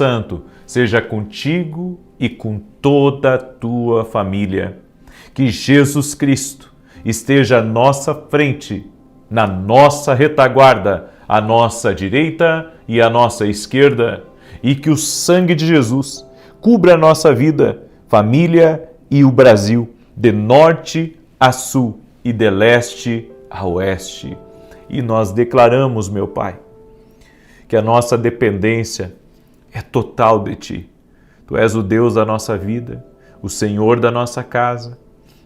Santo seja contigo e com toda a tua família. Que Jesus Cristo esteja à nossa frente, na nossa retaguarda, à nossa direita e à nossa esquerda, e que o sangue de Jesus cubra a nossa vida, família e o Brasil, de norte a sul e de leste a oeste. E nós declaramos, meu Pai, que a nossa dependência é total de Ti. Tu és o Deus da nossa vida, o Senhor da nossa casa.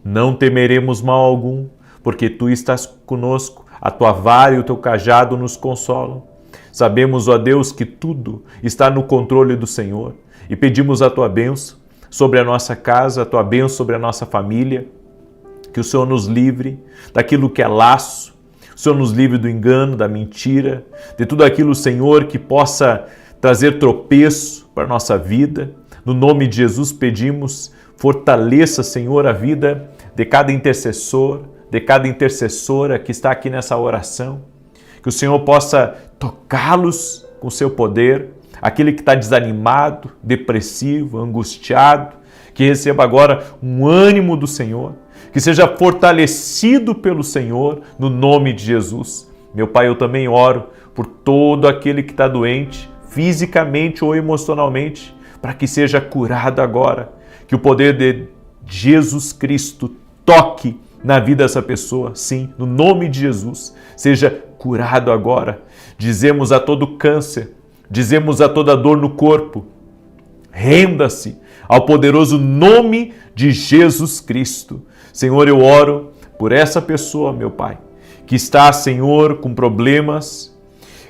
Não temeremos mal algum, porque Tu estás conosco, a Tua vara e o Teu cajado nos consolam. Sabemos, ó Deus, que tudo está no controle do Senhor e pedimos a Tua bênção sobre a nossa casa, a Tua bênção sobre a nossa família, que o Senhor nos livre daquilo que é laço, o Senhor nos livre do engano, da mentira, de tudo aquilo, Senhor, que possa trazer tropeço para a nossa vida. No nome de Jesus pedimos, fortaleça, Senhor, a vida de cada intercessor, de cada intercessora que está aqui nessa oração, que o Senhor possa tocá-los com o seu poder, aquele que está desanimado, depressivo, angustiado, que receba agora um ânimo do Senhor, que seja fortalecido pelo Senhor, no nome de Jesus. Meu Pai, eu também oro por todo aquele que está doente, fisicamente ou emocionalmente, para que seja curado agora, que o poder de Jesus Cristo toque na vida dessa pessoa, sim, no nome de Jesus, seja curado agora. Dizemos a todo câncer, dizemos a toda dor no corpo, renda-se ao poderoso nome de Jesus Cristo. Senhor, eu oro por essa pessoa, meu Pai, que está, Senhor, com problemas,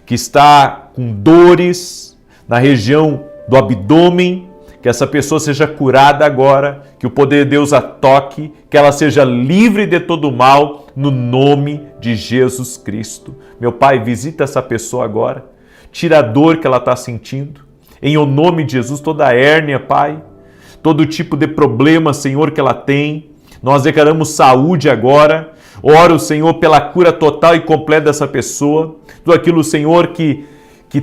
que está com dores na região do abdômen, que essa pessoa seja curada agora, que o poder de Deus a toque, que ela seja livre de todo mal, no nome de Jesus Cristo. Meu Pai, visita essa pessoa agora, tira a dor que ela está sentindo, em o nome de Jesus, toda a hérnia, Pai, todo tipo de problema, Senhor, que ela tem, nós declaramos saúde agora. Oro, Senhor, pela cura total e completa dessa pessoa, tudo aquilo, Senhor, que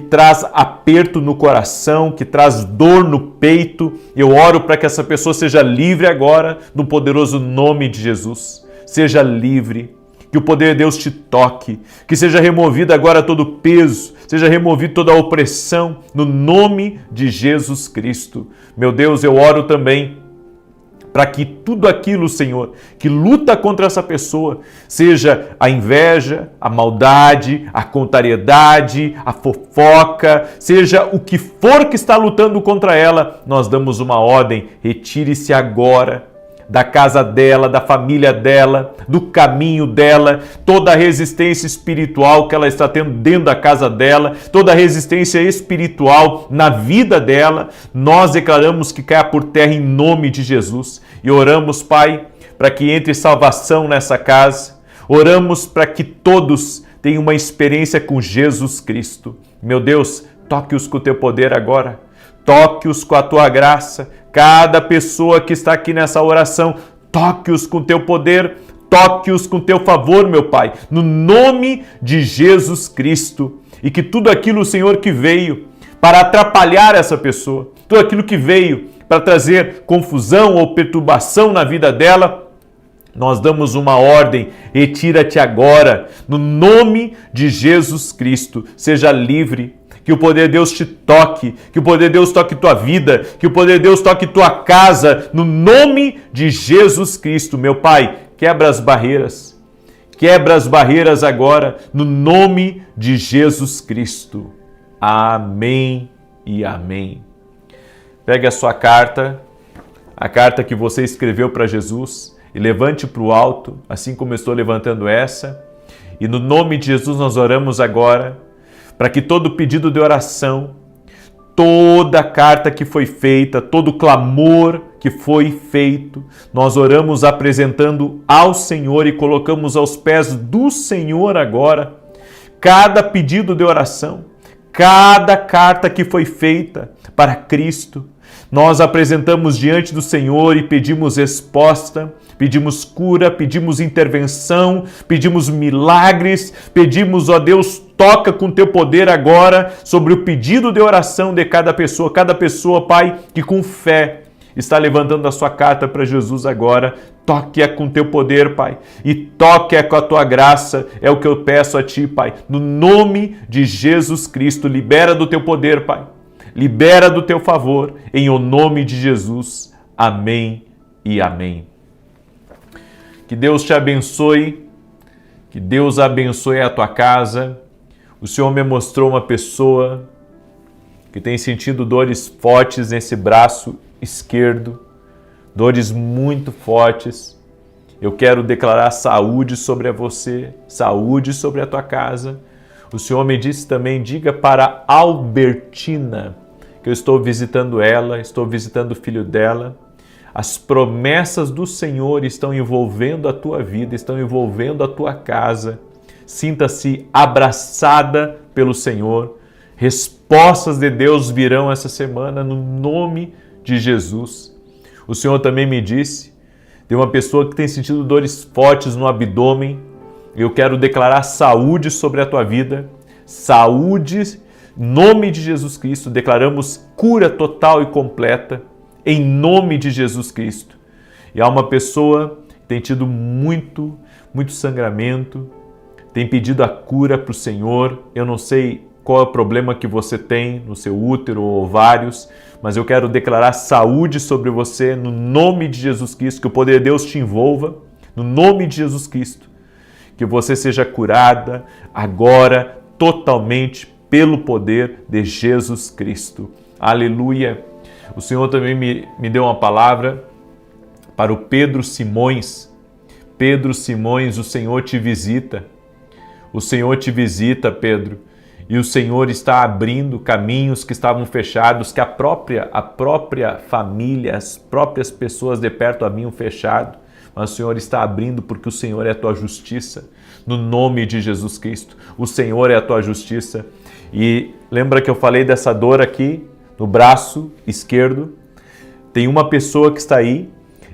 traz aperto no coração, que traz dor no peito. Eu oro para que essa pessoa seja livre agora, no poderoso nome de Jesus. Seja livre, que o poder de Deus te toque, que seja removido agora todo o peso, seja removido toda a opressão, no nome de Jesus Cristo. Meu Deus, eu oro também para que tudo aquilo, Senhor, que luta contra essa pessoa, seja a inveja, a maldade, a contrariedade, a fofoca, seja o que for que está lutando contra ela, nós damos uma ordem: retire-se agora da casa dela, da família dela, do caminho dela, toda a resistência espiritual que ela está tendo dentro da casa dela, toda a resistência espiritual na vida dela, nós declaramos que caia por terra em nome de Jesus. E oramos, Pai, para que entre salvação nessa casa, oramos para que todos tenham uma experiência com Jesus Cristo. Meu Deus, toque-os com o teu poder agora, toque-os com a tua graça. Cada pessoa que está aqui nessa oração, toque-os com teu poder, toque-os com teu favor, meu Pai, no nome de Jesus Cristo. E que tudo aquilo, Senhor, que veio para atrapalhar essa pessoa, tudo aquilo que veio para trazer confusão ou perturbação na vida dela, nós damos uma ordem: retira-te agora, no nome de Jesus Cristo. Seja livre. Que o poder de Deus te toque, que o poder de Deus toque tua vida, que o poder de Deus toque tua casa, no nome de Jesus Cristo. Meu Pai, quebra as barreiras agora, no nome de Jesus Cristo. Amém e amém. Pegue a sua carta, a carta que você escreveu para Jesus, e levante para o alto, assim como eu estou levantando essa, e no nome de Jesus nós oramos agora, para que todo pedido de oração, toda carta que foi feita, todo clamor que foi feito, nós oramos apresentando ao Senhor e colocamos aos pés do Senhor agora, cada pedido de oração, cada carta que foi feita para Cristo, nós apresentamos diante do Senhor e pedimos resposta, pedimos cura, pedimos intervenção, pedimos milagres, pedimos, ó Deus, toca com teu poder agora sobre o pedido de oração de cada pessoa, Pai, que com fé está levantando a sua carta para Jesus agora. Toque-a com teu poder, Pai, e toque-a com a tua graça, é o que eu peço a ti, Pai. No nome de Jesus Cristo, libera do teu poder, Pai. Libera do teu favor, em o nome de Jesus. Amém e amém. Que Deus te abençoe, que Deus abençoe a tua casa. O Senhor me mostrou uma pessoa que tem sentido dores fortes nesse braço esquerdo, dores muito fortes. Eu quero declarar saúde sobre você, saúde sobre a tua casa. O Senhor me disse também, diga para Albertina, que eu estou visitando ela, estou visitando o filho dela. As promessas do Senhor estão envolvendo a tua vida, estão envolvendo a tua casa. Sinta-se abraçada pelo Senhor. Respostas de Deus virão essa semana no nome de Jesus. O Senhor também me disse de uma pessoa que tem sentido dores fortes no abdômen. Eu quero declarar saúde sobre a tua vida. Saúde, em nome de Jesus Cristo. Declaramos cura total e completa, em nome de Jesus Cristo. E há uma pessoa que tem tido muito sangramento, tem pedido a cura para o Senhor. Eu não sei qual é o problema que você tem no seu útero ou ovários, mas eu quero declarar saúde sobre você no nome de Jesus Cristo, que o poder de Deus te envolva, no nome de Jesus Cristo, que você seja curada agora totalmente pelo poder de Jesus Cristo. Aleluia! O Senhor também me deu uma palavra para o Pedro Simões. Pedro Simões, o Senhor te visita. O Senhor te visita, Pedro. E o Senhor está abrindo caminhos que estavam fechados, que a própria família, as próprias pessoas de perto haviam fechado. Mas o Senhor está abrindo porque o Senhor é a tua justiça. No nome de Jesus Cristo, o Senhor é a tua justiça. E lembra que eu falei dessa dor aqui no braço esquerdo? Tem uma pessoa que está aí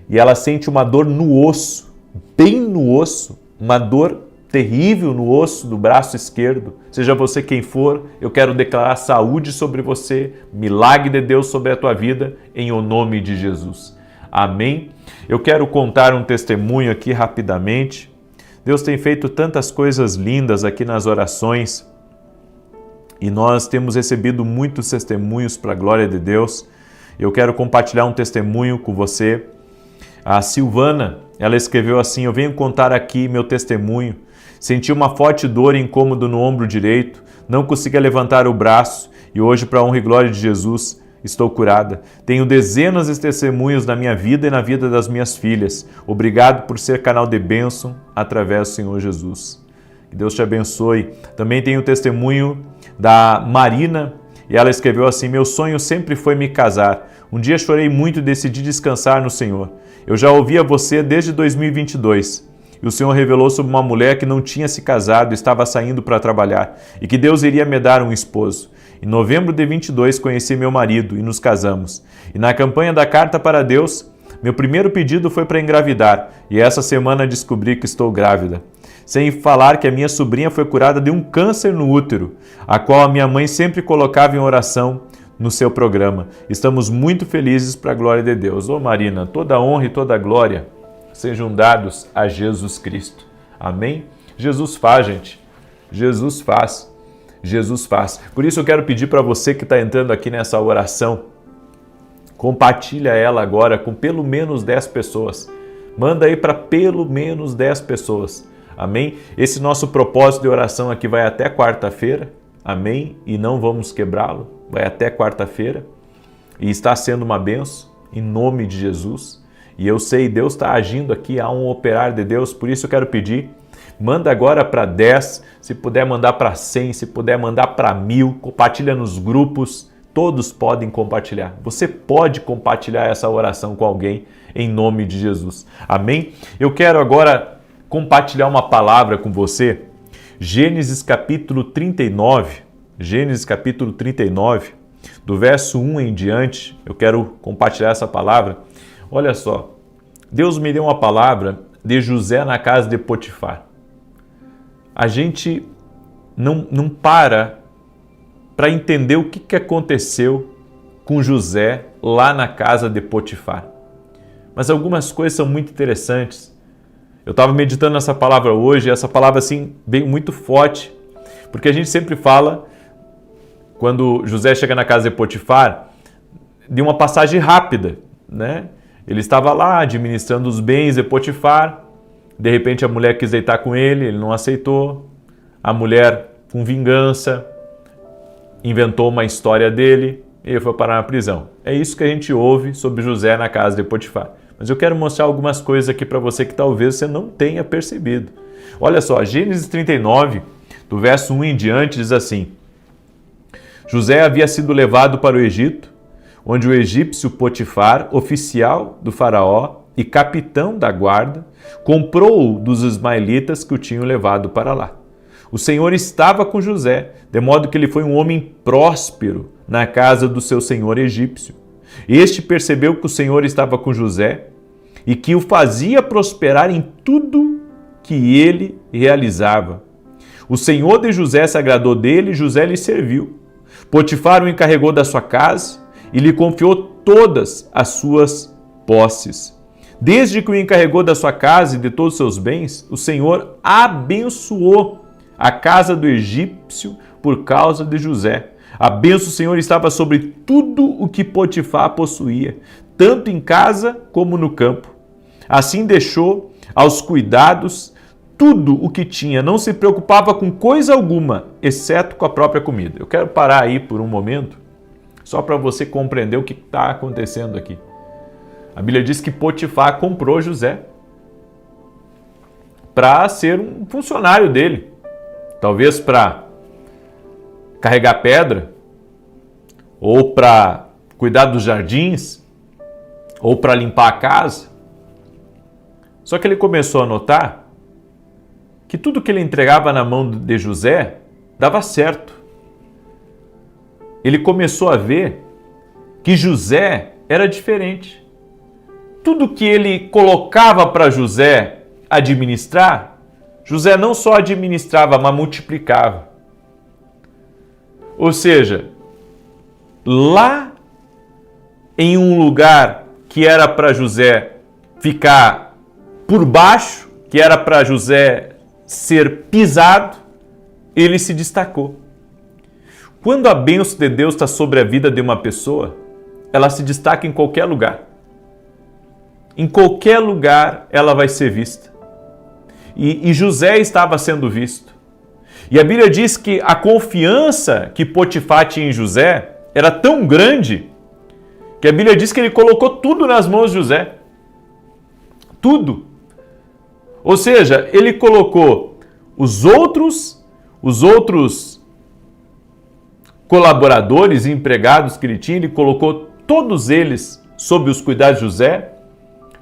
e ela sente uma dor no osso, bem no osso, uma dor terrível no osso do braço esquerdo. Seja você quem for, eu quero declarar saúde sobre você, milagre de Deus sobre a tua vida, em o nome de Jesus. Amém? Eu quero contar um testemunho aqui rapidamente. Deus tem feito tantas coisas lindas aqui nas orações e nós temos recebido muitos testemunhos para a glória de Deus. Eu quero compartilhar um testemunho com você. A Silvana, ela escreveu assim: eu venho contar aqui meu testemunho. Senti uma forte dor e incômodo no ombro direito, não conseguia levantar o braço e hoje, para a honra e glória de Jesus, estou curada. Tenho dezenas de testemunhos na minha vida e na vida das minhas filhas. Obrigado por ser canal de bênção através do Senhor Jesus. Que Deus te abençoe. Também tenho o testemunho da Marina e ela escreveu assim: meu sonho sempre foi me casar. Um dia chorei muito e decidi descansar no Senhor. Eu já ouvia você desde 2022. E o Senhor revelou sobre uma mulher que não tinha se casado e estava saindo para trabalhar, e que Deus iria me dar um esposo. Em novembro de 22 conheci meu marido e nos casamos. E na campanha da Carta para Deus, meu primeiro pedido foi para engravidar, e essa semana descobri que estou grávida. Sem falar que a minha sobrinha foi curada de um câncer no útero, a qual a minha mãe sempre colocava em oração no seu programa. Estamos muito felizes para a glória de Deus. Ô Marina, toda a honra e toda a glória sejam dados a Jesus Cristo. Amém? Jesus faz, gente. Jesus faz. Jesus faz. Por isso eu quero pedir para você que está entrando aqui nessa oração, compartilha ela agora com pelo menos 10 pessoas. Manda aí para pelo menos 10 pessoas. Amém? Esse nosso propósito de oração aqui vai até quarta-feira. Amém? E não vamos quebrá-lo. Vai até quarta-feira. E está sendo uma bênção em nome de Jesus. E eu sei, Deus está agindo aqui, há um operar de Deus, por isso eu quero pedir, manda agora para 10, se puder mandar para 100, se puder mandar para 1000, compartilha nos grupos, todos podem compartilhar. Você pode compartilhar essa oração com alguém, em nome de Jesus. Amém? Eu quero agora compartilhar uma palavra com você, Gênesis capítulo 39, do verso 1 em diante, eu quero compartilhar essa palavra. Olha só, Deus me deu uma palavra de José na casa de Potifar. A gente não para entender o que aconteceu com José lá na casa de Potifar. Mas algumas coisas são muito interessantes. Eu estava meditando nessa palavra hoje, e essa palavra assim veio muito forte, porque a gente sempre fala, quando José chega na casa de Potifar, de uma passagem rápida, né? Ele estava lá administrando os bens de Potifar, de repente a mulher quis deitar com ele não aceitou, a mulher com vingança inventou uma história dele e ele foi parar na prisão. É isso que a gente ouve sobre José na casa de Potifar. Mas eu quero mostrar algumas coisas aqui para você que talvez você não tenha percebido. Olha só, Gênesis 39, do verso 1 em diante, diz assim: José havia sido levado para o Egito, onde o egípcio Potifar, oficial do faraó e capitão da guarda, comprou-o dos ismaelitas que o tinham levado para lá. O Senhor estava com José, de modo que ele foi um homem próspero na casa do seu senhor egípcio. Este percebeu que o Senhor estava com José e que o fazia prosperar em tudo que ele realizava. O Senhor de José se agradou dele e José lhe serviu. Potifar o encarregou da sua casa e lhe confiou todas as suas posses. Desde que o encarregou da sua casa e de todos os seus bens, o Senhor abençoou a casa do egípcio por causa de José. A bênção do Senhor estava sobre tudo o que Potifar possuía, tanto em casa como no campo. Assim deixou aos cuidados tudo o que tinha, não se preocupava com coisa alguma, exceto com a própria comida. Eu quero parar aí por um momento, só para você compreender o que está acontecendo aqui. A Bíblia diz que Potifar comprou José para ser um funcionário dele, talvez para carregar pedra, ou para cuidar dos jardins, ou para limpar a casa. Só que ele começou a notar que tudo que ele entregava na mão de José dava certo. Ele começou a ver que José era diferente. Tudo que ele colocava para José administrar, José não só administrava, mas multiplicava. Ou seja, lá em um lugar que era para José ficar por baixo, que era para José ser pisado, ele se destacou. Quando a bênção de Deus está sobre a vida de uma pessoa, ela se destaca em qualquer lugar. Em qualquer lugar ela vai ser vista. E José estava sendo visto. E a Bíblia diz que a confiança que Potifar tinha em José era tão grande que a Bíblia diz que ele colocou tudo nas mãos de José. Tudo. Ou seja, ele colocou os outros colaboradores e empregados que ele tinha, ele colocou todos eles sob os cuidados de José.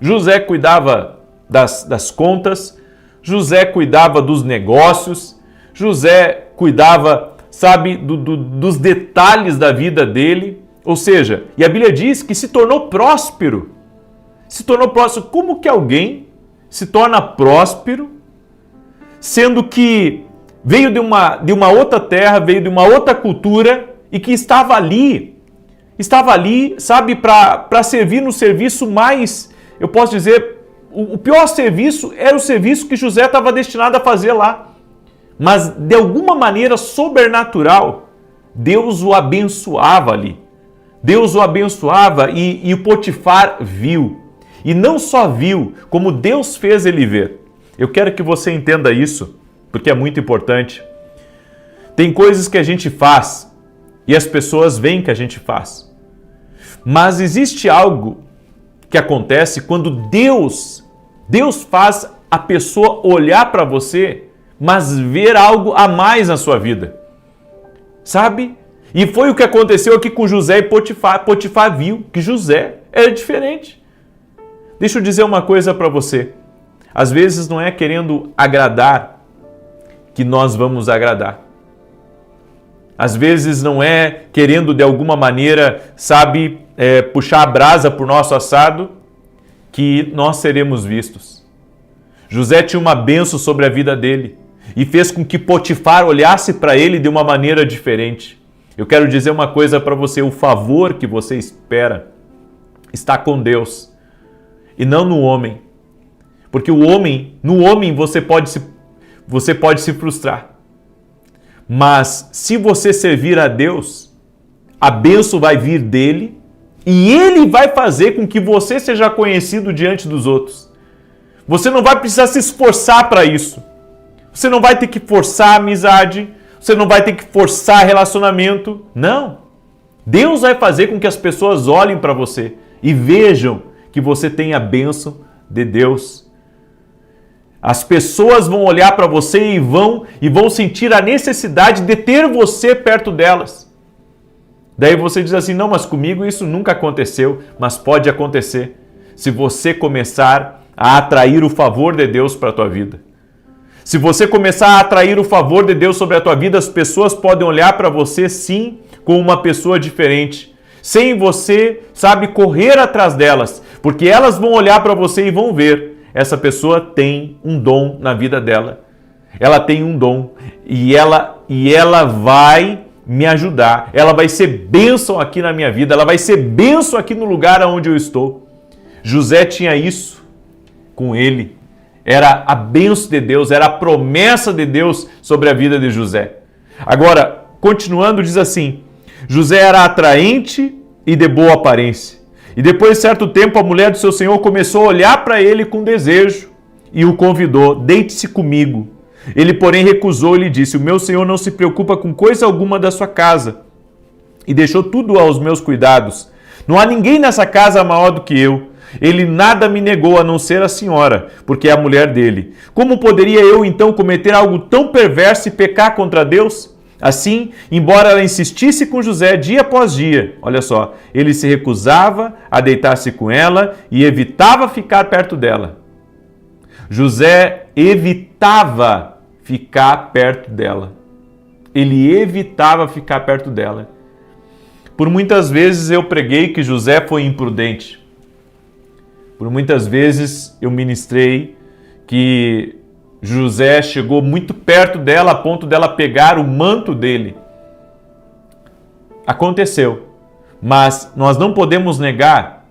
José cuidava das contas, José cuidava dos negócios, José cuidava, dos detalhes da vida dele. Ou seja, e a Bíblia diz que se tornou próspero. Se tornou próspero. Como que alguém se torna próspero, sendo que veio de uma outra terra, veio de uma outra cultura e que estava ali, para servir no serviço mais, eu posso dizer, o pior serviço era o serviço que José estava destinado a fazer lá. Mas de alguma maneira sobrenatural, Deus o abençoava ali. Deus o abençoava e o Potifar viu. E não só viu, como Deus fez ele ver. Eu quero que você entenda isso, porque é muito importante. Tem coisas que a gente faz e as pessoas veem que a gente faz. Mas existe algo que acontece quando Deus faz a pessoa olhar para você, mas ver algo a mais na sua vida. Sabe? E foi o que aconteceu aqui com José e Potifar. Potifar viu que José era diferente. Deixa eu dizer uma coisa para você. Às vezes não é querendo agradar que nós vamos agradar. Às vezes não é querendo de alguma maneira, puxar a brasa para o nosso assado, que nós seremos vistos. José tinha uma bênção sobre a vida dele e fez com que Potifar olhasse para ele de uma maneira diferente. Eu quero dizer uma coisa para você: o favor que você espera está com Deus e não no homem. Porque no homem você pode se frustrar. Mas se você servir a Deus, a bênção vai vir dele e ele vai fazer com que você seja conhecido diante dos outros. Você não vai precisar se esforçar para isso. Você não vai ter que forçar a amizade, você não vai ter que forçar relacionamento. Não. Deus vai fazer com que as pessoas olhem para você e vejam que você tem a bênção de Deus. As pessoas vão olhar para você e vão sentir a necessidade de ter você perto delas. Daí você diz assim: não, mas comigo isso nunca aconteceu. Mas pode acontecer se você começar a atrair o favor de Deus para a tua vida. Se você começar a atrair o favor de Deus sobre a tua vida, as pessoas podem olhar para você sim como uma pessoa diferente, sem você, correr atrás delas, porque elas vão olhar para você e vão ver, essa pessoa tem um dom na vida dela. Ela tem um dom e ela vai me ajudar. Ela vai ser bênção aqui na minha vida, ela vai ser bênção aqui no lugar onde eu estou. José tinha isso com ele. Era a bênção de Deus, era a promessa de Deus sobre a vida de José. Agora, continuando, diz assim: José era atraente e de boa aparência. E depois de certo tempo, a mulher do seu senhor começou a olhar para ele com desejo e o convidou: deite-se comigo. Ele, porém, recusou e lhe disse: o meu senhor não se preocupa com coisa alguma da sua casa e deixou tudo aos meus cuidados. Não há ninguém nessa casa maior do que eu. Ele nada me negou a não ser a senhora, porque é a mulher dele. Como poderia eu então cometer algo tão perverso e pecar contra Deus? Assim, embora ela insistisse com José dia após dia, olha só, ele se recusava a deitar-se com ela e evitava ficar perto dela. José evitava ficar perto dela. Ele evitava ficar perto dela. Por muitas vezes eu preguei que José foi imprudente. Por muitas vezes eu ministrei que José chegou muito perto dela a ponto dela pegar o manto dele. Aconteceu, mas nós não podemos negar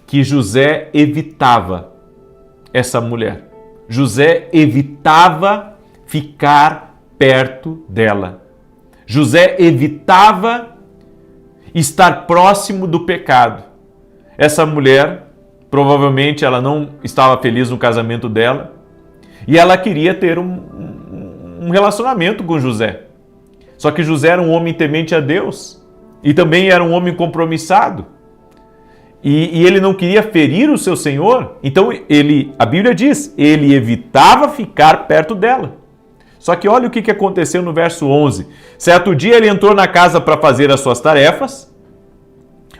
que José evitava essa mulher. José evitava ficar perto dela. José evitava estar próximo do pecado. Essa mulher, provavelmente ela não estava feliz no casamento dela e ela queria ter um relacionamento com José. Só que José era um homem temente a Deus e também era um homem compromissado. E ele não queria ferir o seu senhor, então a Bíblia diz, ele evitava ficar perto dela. Só que olha o que aconteceu no verso 11. Certo dia ele entrou na casa para fazer as suas tarefas,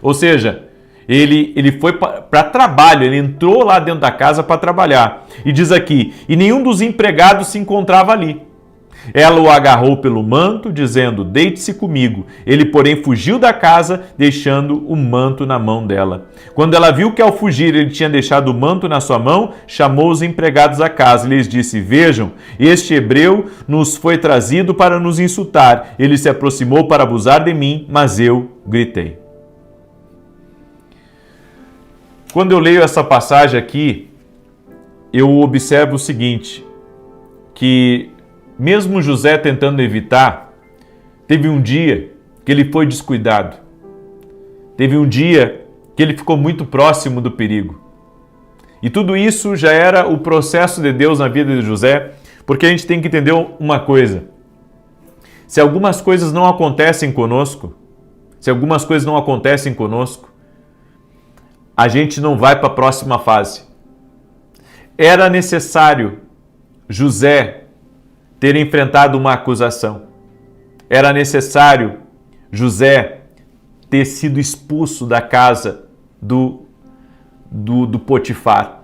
ou seja, ele foi para trabalho, ele entrou lá dentro da casa para trabalhar. E diz aqui, e nenhum dos empregados se encontrava ali. Ela o agarrou pelo manto, dizendo, deite-se comigo. Ele, porém, fugiu da casa, deixando o manto na mão dela. Quando ela viu que ao fugir ele tinha deixado o manto na sua mão, chamou os empregados à casa e lhes disse, vejam, este hebreu nos foi trazido para nos insultar. Ele se aproximou para abusar de mim, mas eu gritei. Quando eu leio essa passagem aqui, eu observo o seguinte, que mesmo José tentando evitar, teve um dia que ele foi descuidado. Teve um dia que ele ficou muito próximo do perigo. E tudo isso já era o processo de Deus na vida de José, porque a gente tem que entender uma coisa. Se algumas coisas não acontecem conosco, a gente não vai para a próxima fase. Era necessário José ter enfrentado uma acusação. Era necessário José ter sido expulso da casa do Potifar,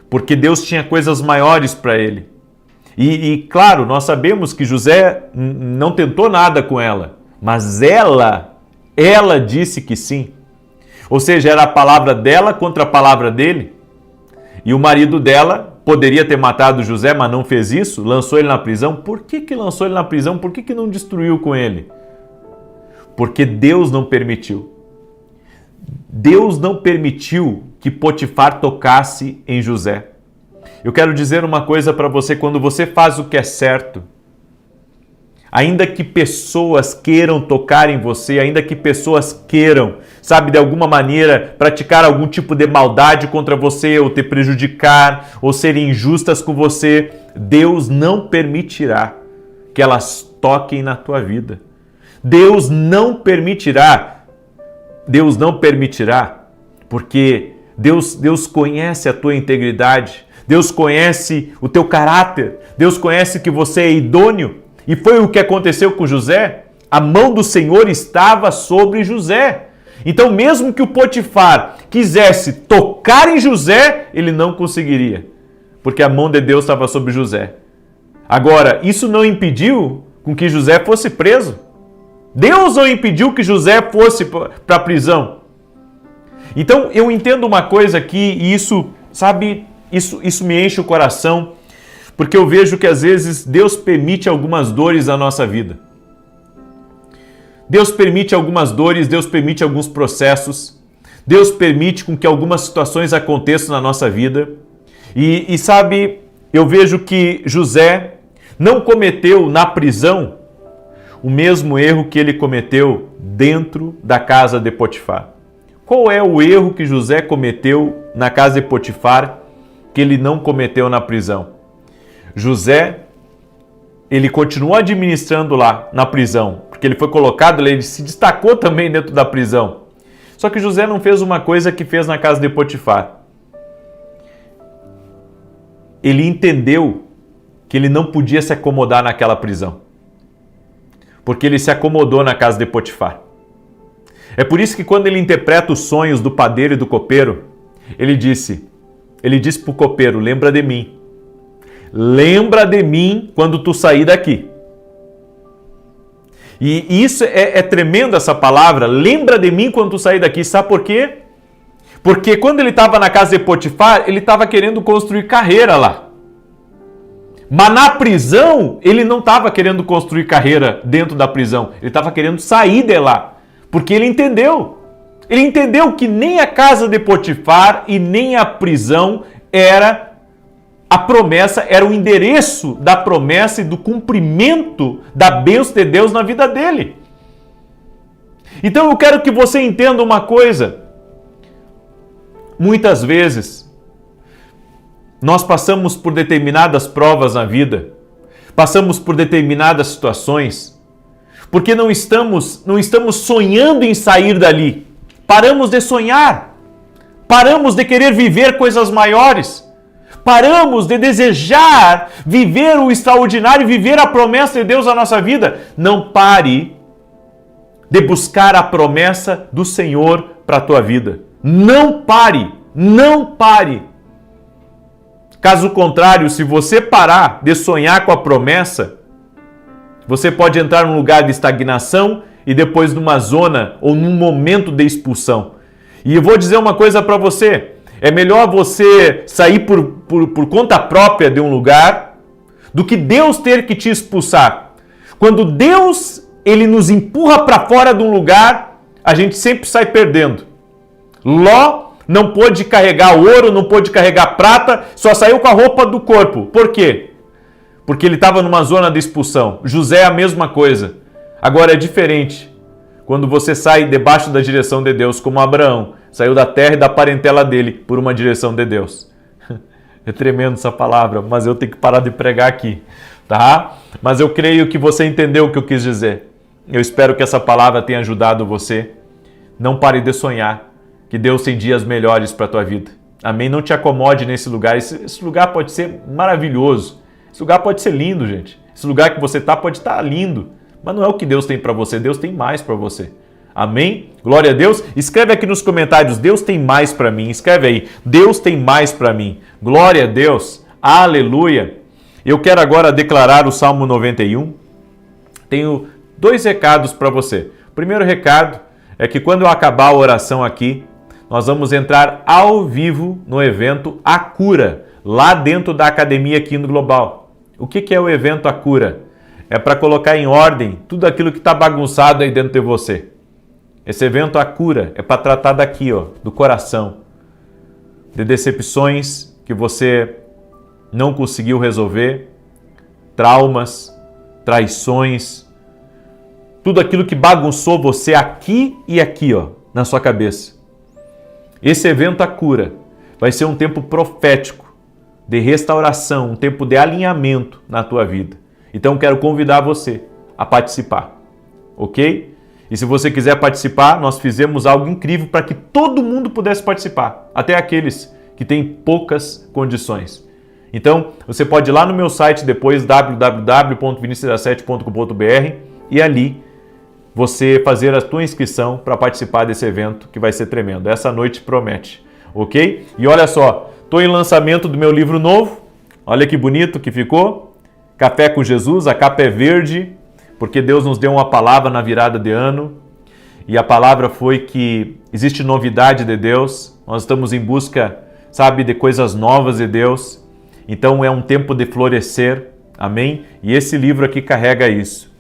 porque Deus tinha coisas maiores para ele. E claro, nós sabemos que José não tentou nada com ela, mas ela disse que sim. Ou seja, era a palavra dela contra a palavra dele. E o marido dela poderia ter matado José, mas não fez isso, lançou ele na prisão. Por que lançou ele na prisão? Por que não destruiu com ele? Porque Deus não permitiu. Deus não permitiu que Potifar tocasse em José. Eu quero dizer uma coisa para você: quando você faz o que é certo, ainda que pessoas queiram tocar em você, ainda que pessoas queiram, sabe, de alguma maneira praticar algum tipo de maldade contra você, ou te prejudicar, ou serem injustas com você, Deus não permitirá que elas toquem na tua vida. Deus não permitirá, porque Deus conhece a tua integridade, Deus conhece o teu caráter, Deus conhece que você é idôneo. E foi o que aconteceu com José. A mão do Senhor estava sobre José. Então, mesmo que o Potifar quisesse tocar em José, ele não conseguiria, porque a mão de Deus estava sobre José. Agora, isso não impediu com que José fosse preso. Deus não impediu que José fosse para a prisão. Então, eu entendo uma coisa aqui, e isso, sabe, isso me enche o coração, porque eu vejo que às vezes Deus permite algumas dores na nossa vida. Deus permite algumas dores, Deus permite alguns processos, Deus permite com que algumas situações aconteçam na nossa vida. E sabe, eu vejo que José não cometeu na prisão o mesmo erro que ele cometeu dentro da casa de Potifar. Qual é o erro que José cometeu na casa de Potifar que ele não cometeu na prisão? José, ele continuou administrando lá na prisão, porque ele foi colocado lá, ele se destacou também dentro da prisão. Só que José não fez uma coisa que fez na casa de Potifar. Ele entendeu que ele não podia se acomodar naquela prisão, porque ele se acomodou na casa de Potifar. É por isso que quando ele interpreta os sonhos do padeiro e do copeiro, ele disse para o copeiro: lembra de mim. Lembra de mim quando tu sair daqui. E isso é tremendo, essa palavra, lembra de mim quando tu sair daqui. Sabe por quê? Porque quando ele estava na casa de Potifar, ele estava querendo construir carreira lá. Mas na prisão, ele não estava querendo construir carreira dentro da prisão. Ele estava querendo sair de lá. Porque ele entendeu. Ele entendeu que nem a casa de Potifar e nem a prisão era a promessa, era o endereço da promessa e do cumprimento da bênção de Deus na vida dele. Então eu quero que você entenda uma coisa. Muitas vezes, nós passamos por determinadas provas na vida, passamos por determinadas situações, porque não estamos sonhando em sair dali. Paramos de sonhar, paramos de querer viver coisas maiores, paramos de desejar viver o extraordinário, viver a promessa de Deus na nossa vida. Não pare de buscar a promessa do Senhor para a tua vida. Não pare, não pare. Caso contrário, se você parar de sonhar com a promessa, você pode entrar num lugar de estagnação e depois numa zona ou num momento de expulsão. E eu vou dizer uma coisa para você. É melhor você sair por conta própria de um lugar do que Deus ter que te expulsar. Quando Deus ele nos empurra para fora de um lugar, a gente sempre sai perdendo. Ló não pôde carregar ouro, não pôde carregar prata, só saiu com a roupa do corpo. Por quê? Porque ele estava numa zona de expulsão. José é a mesma coisa. Agora é diferente quando você sai debaixo da direção de Deus, como Abraão saiu da terra e da parentela dele por uma direção de Deus. É tremendo essa palavra, mas eu tenho que parar de pregar aqui, tá? Mas eu creio que você entendeu o que eu quis dizer. Eu espero que essa palavra tenha ajudado você. Não pare de sonhar, que Deus tem dias melhores para a tua vida. Amém? Não te acomode nesse lugar. Esse lugar pode ser maravilhoso. Esse lugar pode ser lindo, gente. Esse lugar que você está pode estar lindo. Mas não é o que Deus tem para você. Deus tem mais para você. Amém? Glória a Deus. Escreve aqui nos comentários, Deus tem mais para mim. Escreve aí, Deus tem mais para mim. Glória a Deus. Aleluia. Eu quero agora declarar o Salmo 91. Tenho 2 recados para você. O primeiro recado é que quando eu acabar a oração aqui, nós vamos entrar ao vivo no evento A Cura, lá dentro da Academia Quino Global. O que é o evento A Cura? É para colocar em ordem tudo aquilo que está bagunçado aí dentro de você. Esse evento A Cura é para tratar daqui, ó, do coração, de decepções que você não conseguiu resolver, traumas, traições, tudo aquilo que bagunçou você aqui e aqui, ó, na sua cabeça. Esse evento A Cura vai ser um tempo profético, de restauração, um tempo de alinhamento na tua vida. Então quero convidar você a participar, ok? E se você quiser participar, nós fizemos algo incrível para que todo mundo pudesse participar, até aqueles que têm poucas condições. Então, você pode ir lá no meu site depois, www.vinicius17.com.br, e ali você fazer a tua inscrição para participar desse evento que vai ser tremendo. Essa noite promete, ok? E olha só, estou em lançamento do meu livro novo, olha que bonito que ficou, Café com Jesus, a capa é verde, porque Deus nos deu uma palavra na virada de ano, e a palavra foi que existe novidade de Deus, nós estamos em busca, sabe, de coisas novas de Deus, então é um tempo de florescer, amém? E esse livro aqui carrega isso.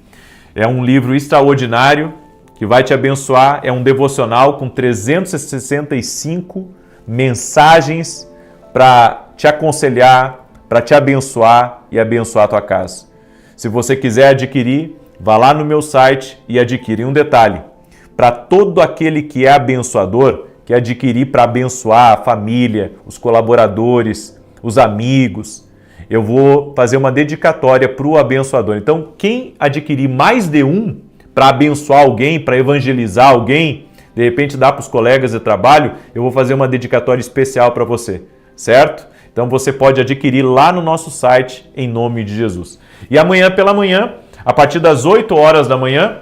É um livro extraordinário, que vai te abençoar, é um devocional com 365 mensagens para te aconselhar, para te abençoar e abençoar a tua casa. Se você quiser adquirir, vá lá no meu site e adquire. Um detalhe, para todo aquele que é abençoador, que adquirir para abençoar a família, os colaboradores, os amigos, eu vou fazer uma dedicatória para o abençoador. Então, quem adquirir mais de um para abençoar alguém, para evangelizar alguém, de repente dar para os colegas de trabalho, eu vou fazer uma dedicatória especial para você, certo? Então você pode adquirir lá no nosso site, em nome de Jesus. E amanhã pela manhã, a partir das 8 horas da manhã,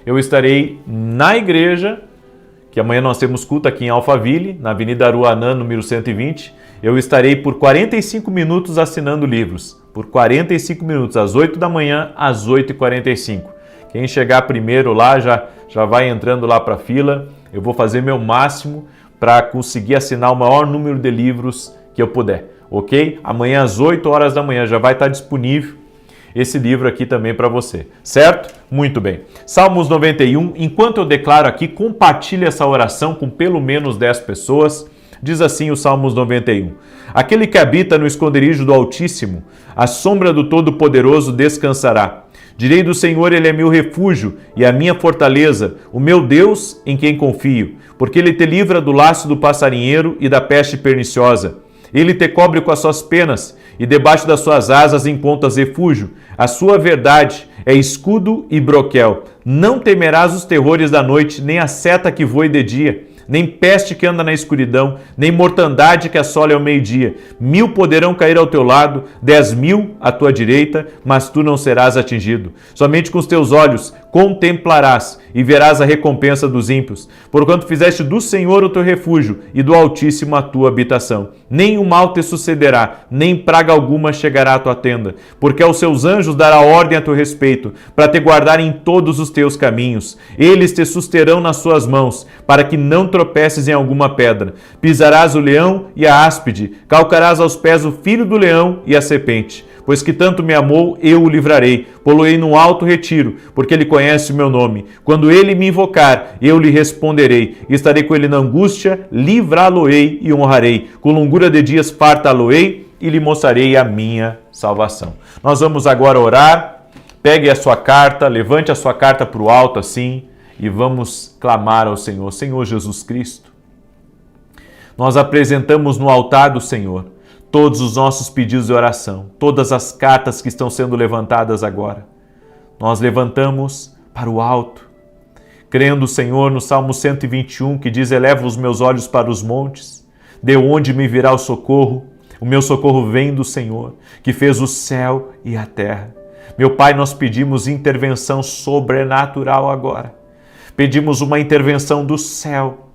eu estarei na igreja, que amanhã nós temos culto aqui em Alphaville, na Avenida Aruanã, número 120. Eu estarei por 45 minutos assinando livros. Por 45 minutos, às 8 da manhã, às 8h45. Quem chegar primeiro lá, já vai entrando lá para a fila. Eu vou fazer meu máximo para conseguir assinar o maior número de livros que eu puder, ok? Amanhã às 8 horas da manhã já vai estar disponível esse livro aqui também para você, certo? Muito bem. Salmos 91, enquanto eu declaro aqui, compartilhe essa oração com pelo menos 10 pessoas. Diz assim o Salmos 91. Aquele que habita no esconderijo do Altíssimo, a sombra do Todo-Poderoso descansará. Direi do Senhor, Ele é meu refúgio e a minha fortaleza, o meu Deus em quem confio, porque Ele te livra do laço do passarinheiro e da peste perniciosa. Ele te cobre com as suas penas e debaixo das suas asas encontras refúgio. A sua verdade é escudo e broquel. Não temerás os terrores da noite, nem a seta que voe de dia, nem peste que anda na escuridão, nem mortandade que assole ao meio-dia. 1000 poderão cair ao teu lado, 10.000 à tua direita, mas tu não serás atingido. Somente com os teus olhos contemplarás e verás a recompensa dos ímpios, porquanto fizeste do Senhor o teu refúgio e do Altíssimo a tua habitação. Nem o mal te sucederá, nem praga alguma chegará à tua tenda, porque aos seus anjos dará ordem a teu respeito, para te guardar em todos os teus caminhos. Eles te susterão nas suas mãos, para que não tropeces em alguma pedra. Pisarás o leão e a áspide, calcarás aos pés o filho do leão e a serpente. Pois que tanto me amou, eu o livrarei, pô-lo-ei num alto retiro, porque ele conhece o meu nome. Quando ele me invocar, eu lhe responderei. Estarei com ele na angústia, livrá-lo-ei e honrarei. Com longura de dias fartá-lo-ei e lhe mostrarei a minha salvação. Nós vamos agora orar. Pegue a sua carta, levante a sua carta para o alto assim e vamos clamar ao Senhor. Senhor Jesus Cristo, nós apresentamos no altar do Senhor todos os nossos pedidos de oração, todas as cartas que estão sendo levantadas agora. Nós levantamos para o alto, crendo, Senhor, no Salmo 121, que diz: eleva os meus olhos para os montes, de onde me virá o socorro? O meu socorro vem do Senhor, que fez o céu e a terra. Meu Pai, nós pedimos intervenção sobrenatural agora. Pedimos uma intervenção do céu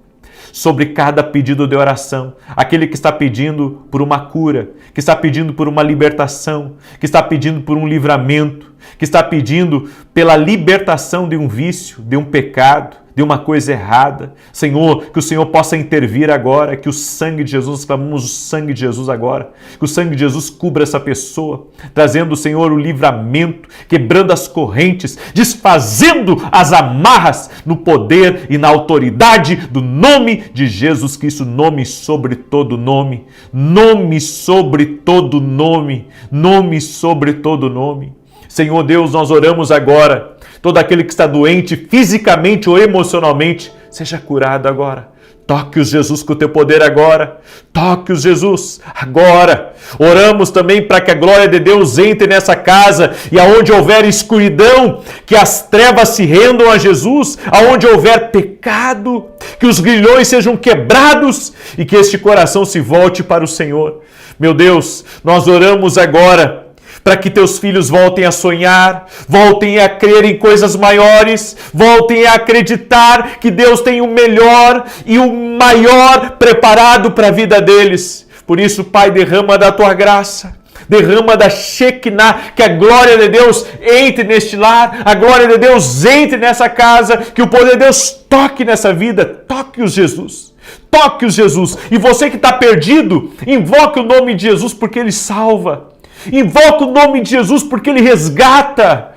sobre cada pedido de oração. Aquele que está pedindo por uma cura, que está pedindo por uma libertação, que está pedindo por um livramento, que está pedindo pela libertação de um vício, de um pecado, de uma coisa errada. Senhor, que o Senhor possa intervir agora, que o sangue de Jesus, clamamos o sangue de Jesus agora, que o sangue de Jesus cubra essa pessoa, trazendo, Senhor, o livramento, quebrando as correntes, desfazendo as amarras no poder e na autoridade do nome de Jesus Cristo, nome sobre todo nome, nome sobre todo nome, nome sobre todo nome. Senhor Deus, nós oramos agora. Todo aquele que está doente fisicamente ou emocionalmente, seja curado agora. Toque-os, Jesus, com o teu poder agora. Toque-os, Jesus, agora. Oramos também para que a glória de Deus entre nessa casa e aonde houver escuridão, que as trevas se rendam a Jesus. Aonde houver pecado, que os grilhões sejam quebrados e que este coração se volte para o Senhor. Meu Deus, nós oramos agora para que teus filhos voltem a sonhar, voltem a crer em coisas maiores, voltem a acreditar que Deus tem o melhor e o maior preparado para a vida deles. Por isso, Pai, derrama da tua graça, derrama da Shekinah, que a glória de Deus entre neste lar, a glória de Deus entre nessa casa, que o poder de Deus toque nessa vida, toque-os, Jesus. Toque-os, Jesus. E você que está perdido, invoque o nome de Jesus porque Ele salva. Invoca o nome de Jesus porque Ele resgata.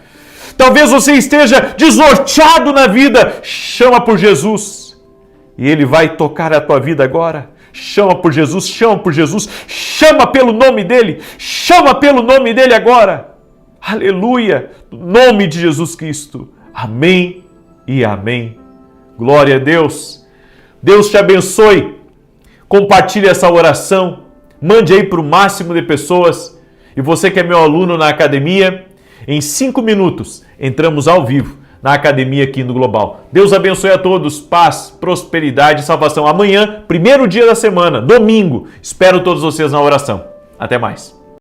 Talvez você esteja desnorteado na vida. Chama por Jesus e Ele vai tocar a tua vida agora. Chama por Jesus, chama por Jesus. Chama pelo nome dEle. Chama pelo nome dEle agora. Aleluia. No nome de Jesus Cristo. Amém e amém. Glória a Deus. Deus te abençoe. Compartilhe essa oração. Mande aí para o máximo de pessoas. E você que é meu aluno na academia, em 5 minutos entramos ao vivo na academia aqui no Global. Deus abençoe a todos, paz, prosperidade e salvação. Amanhã, primeiro dia da semana, domingo, espero todos vocês na oração. Até mais.